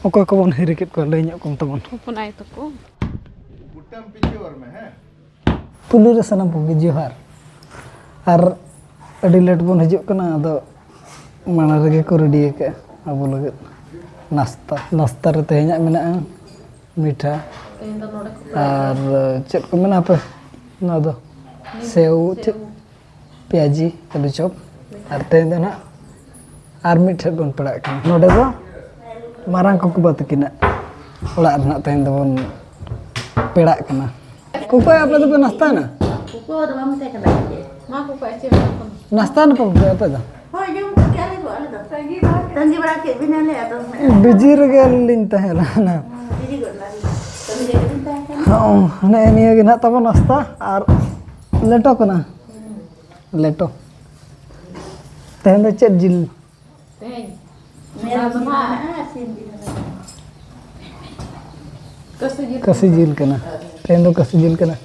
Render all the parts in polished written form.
Okoy ko bon hirikit ko lay nyok kong tamon. Hopon ay to ko. Butam picture में है Pulur sanam pugi johar. Ar adi let bon hijuk kana ado mana rege ko ready ke abu lagat nasta re tehnya mena मीठा और check को मना पे ना दो save check प्याजी आलू चॉप और तेन दो ना और मीठा बन पड़ा के नोडे दो मारंग को बात किना ओड़ा ना तेन दो बन पेड़ा कना कुको आप लोग तो नाश्ता ना कुको तो हम से करना है मां कुको ऐसे नाश्ता ना पकड़े apa dah हो जो क्या ले बोले तो तंगी बड़ा के बिना ले तो बिजी रगे लिंता है ना बिजी कर ला तभी ले बिनता है हाँ ने निया के ना तब नाश्ता और लेटो कना लेटो तेन दो चेक जिल मेरा मां scene kasi jil kena tein do kasi jil kena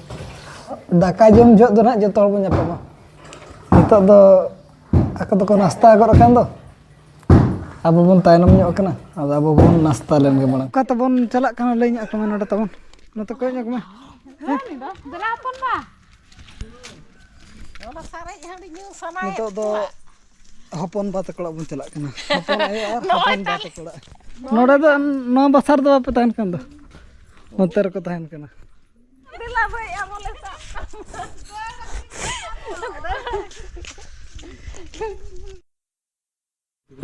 daka jom jok do na joto hor bon nyapama nitok do ako do ko nasta gor kan do abo bon tainam nyok kana ado abo bon nasta len ge mana ka tabon chalak kana lay nyak kama noda tabon noto ko nyak ma Ni do delapon ba. Ola sare yang di new sana nitok do hopon ba takla bon chalak kana hopon ayo ar hopon ba takla noda do no basar do apa tahan kan do noter ko tahan kana Dila boy amole sa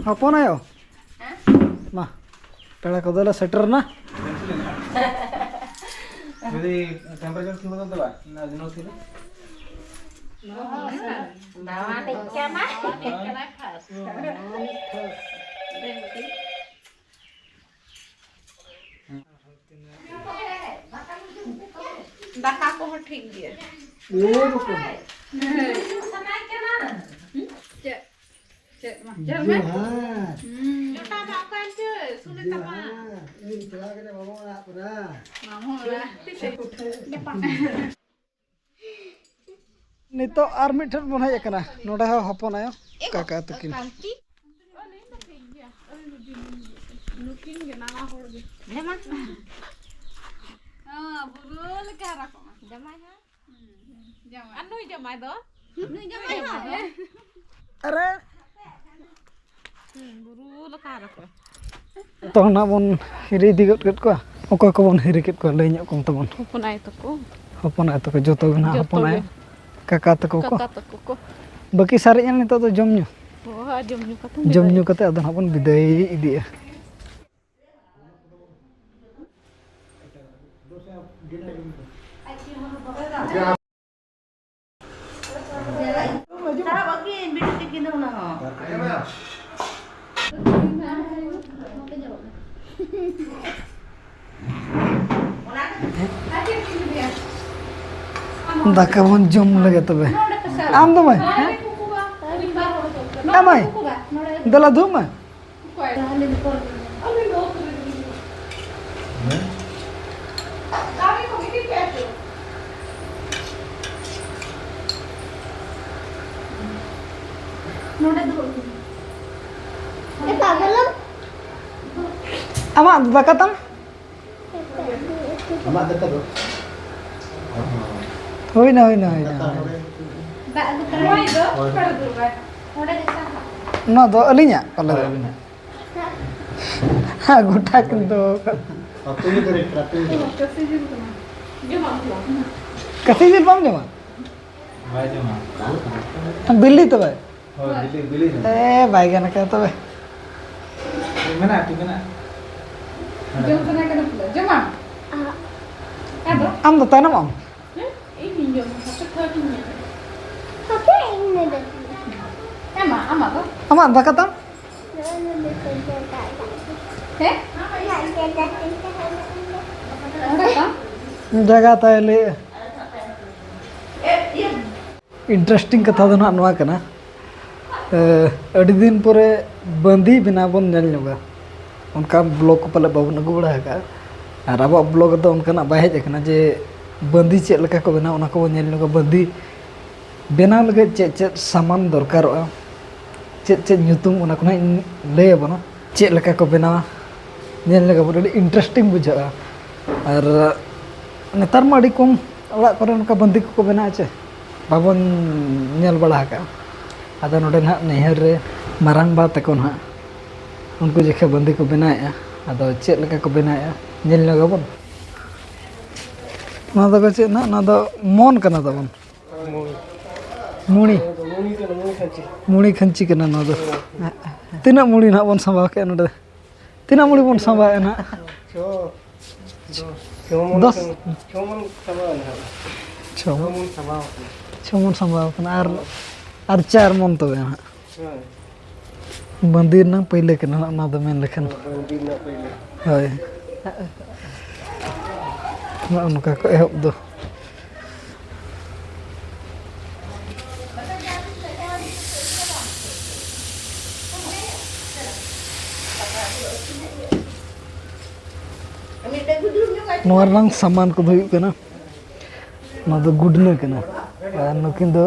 hopon ayo ma pela ko dala setter na jadi temperature कितना होता है ना दिनों के लिए bawa nikah mah Daka ko ho ठीक दिए. ये रुको sana kena Cek. Cek mah. हाँ Kita makan je. Sulit apa? ini cela kena ngomong nak pernah Mau lah. Depan. nito ar mithon bon haj kana noda hopon ayo kaka tukin Kanti. Nukin ke nama hor ge. memang Ah, burul ke arah kok. jamai ha Jamai. Anu jamai do? nu jamai ha are Burul ke arah kok. to na bon hiri digot ket ko okoy ko bon hiri ket ko lay nyok kong tamon Hopon ay to ko. hopon ayo to ko joto na Joto hopon ayo ge. kaka to ko Kata to ko. baki sariknya nito to jom nyu Wah, jom nyu kata. jom nyu kate adon hapon bidai idi ya cara bagi bidu tikin na ha daka bon jom lage tobe am do mai amai dala du mai ama daka tam अम्मा देता दो hoy na no do alinya kalau ha guta kinto waktu ini dari terapi kasi jil pam jama बाय जमा billi to bhai और बिली बिली bhai gana ka to bhai mana tu mana Jom sana ke depan. Jom. Ada? am do tanam am Ini jom. Satu kali ni. Ama tu? ama daka tam Eh? Ada tak? jaga taile interesting कथा दो ना नवा कना अड़ी दिन परे बंदी बिना बन नल नगा उनका ब्लॉग को पहले बाबू नगु बड़ा है और अब ब्लॉग तो उनका ना बाहे जकना जे बंदी चेक लका को बना उना को नल नगा बंदी बेना लगे चे सामान दरकार चे चे ᱧᱩᱛᱩᱢ उना को ना ले बनो चे लका को बेना नेल लगा बड़ी इंटरेस्टिंग बुझा और नेतार मा अड़ी कम ओड़ा करे उनका बंदी को बना चे बाबन नेल बड़ा का आदा नोडे ना नैहर रे मारांग बा तको ना उनको जेखे बंदी को बनाया आदो चेक लगा को बनाया नेल लगा बन ना दो चे ना दो मन कना दबन मुणी मुणी खंची कना ना दो तीना मुड़ी ना बन संभाव के नोडे तीना मुड़ी बन संभाव ना 10 छमन संभाव कना आर 4 मन तो ना मंदिर ना पहले कना ना दो मेन लेखन मंदिर ना पहले होय ना उनका को एहब दो नोरलांग सामान को धुई कना ना दो गुडना कना नुकिन दो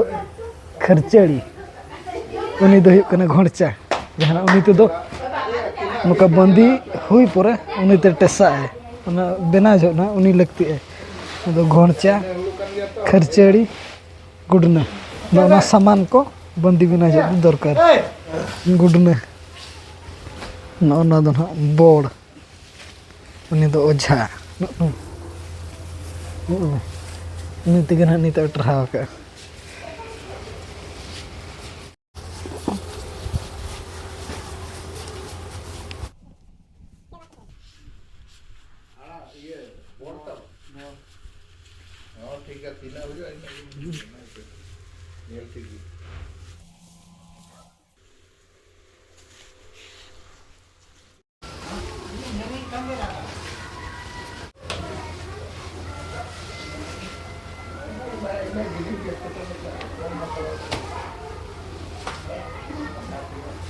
खर्चड़ी उनी दो कना घोड़चा जहां उनी तो नुका बंदी हुई परे उनी ते टेसा है उना बेना जो ना उनी लगती है दो घोड़चा खर्चड़ी गुडना ना सामान को बंदी बिना जो दरकार गुडना ना दो ना बोर्ड उनी दो ओझा ini tiga nanti tak terhaka.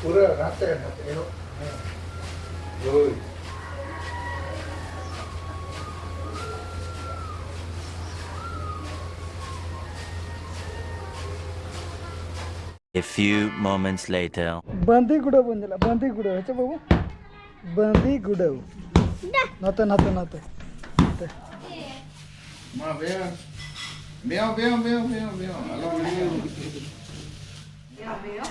पूरा रात है A few moments later. Bandi guda banjala, bandi guda, acha babu, bandi guda. Nate. Ma bea. Halo Veo.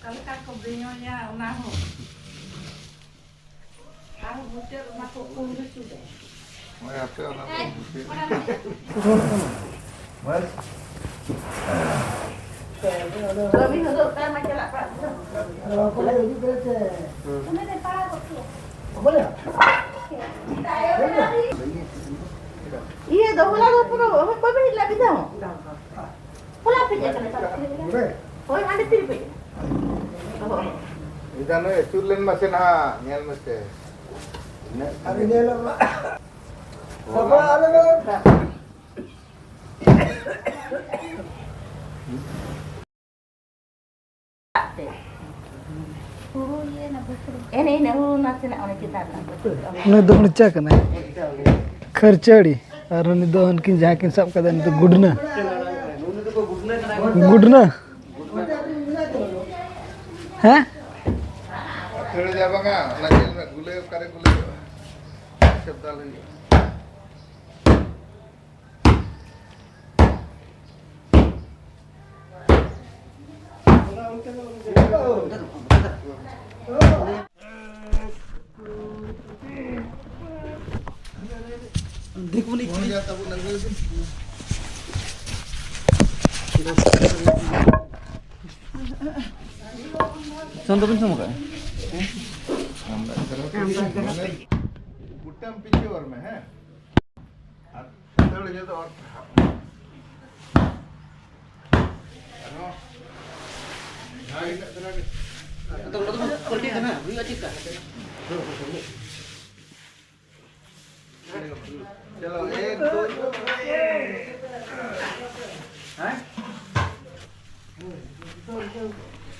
Kalau kau belinya unaho. Aku butuh rumah kokong itu deh. mau apa orang Kalau bisa tuh kan macam apa? Iya, dah bola tu pun, apa beri lagi dah? Bola apa je kena tak? Oh, ada tiri. idan turlen masih nah nyel mesti Ada nyel apa? Apa ada apa? Ini huru nasi nak orang kita nak. Ini dua nicak kan? खर्चड़ी और दो उनकी जहाँ की सब कदम तो गुडना हैं खेल जाएगा नजर में गुले करे गुले शब्द लेंगे देखो नहीं कौन जाता वो नंगल से संतो पन sama kan गुट्टम पीछे और में है थोड़ा ज्यादा और हेलो हां इधर तो क्वालिटी है ना भी अच्छी का चलो एक दो हैं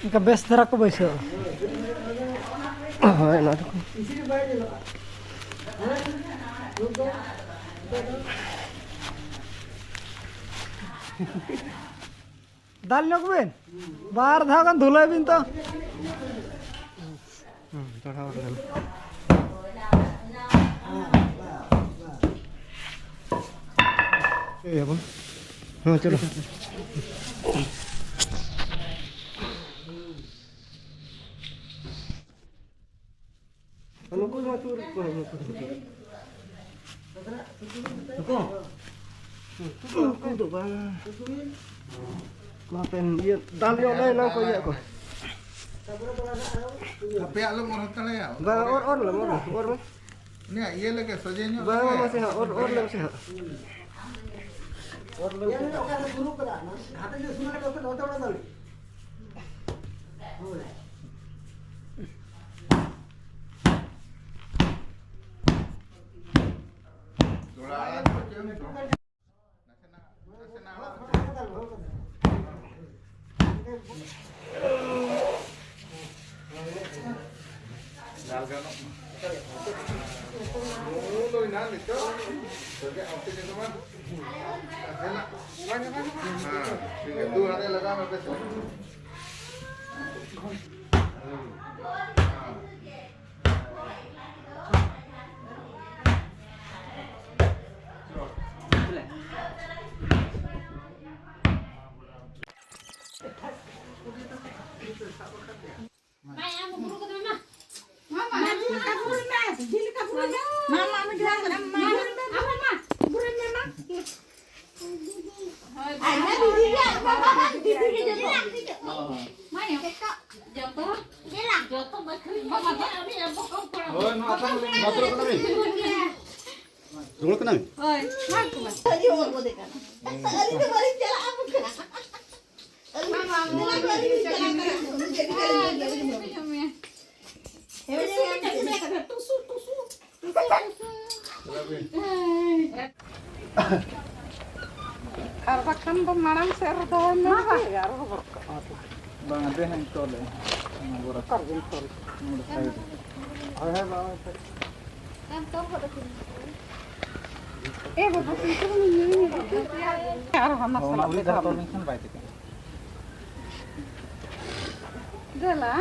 इनका बेस्ट तरह को बैठो हां ना दाल लोग बिन बाहर धागन धुलाई बिन तो थोड़ा और Iya bang. Nah, coba. Ano ko maturi ko ano ko. Ko do ba. Mapen dia dali online lang ko ya ko. Tapi ya lu mau hotel ya? Ba or lah or. Ini ya iya lagi saja Ba masih or lang sih. Dulu kenal? Arbakan pemarang serdoan Bang ada yang tol ya. Borak. Bapak itu ini. Arah anak Oh, nak beli dah tol kan baik itu. Gala.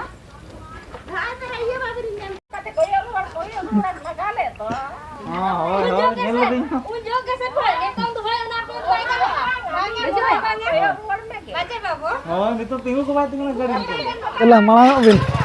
Oh, itu tinggal ke batin lagi. Elah malah bin.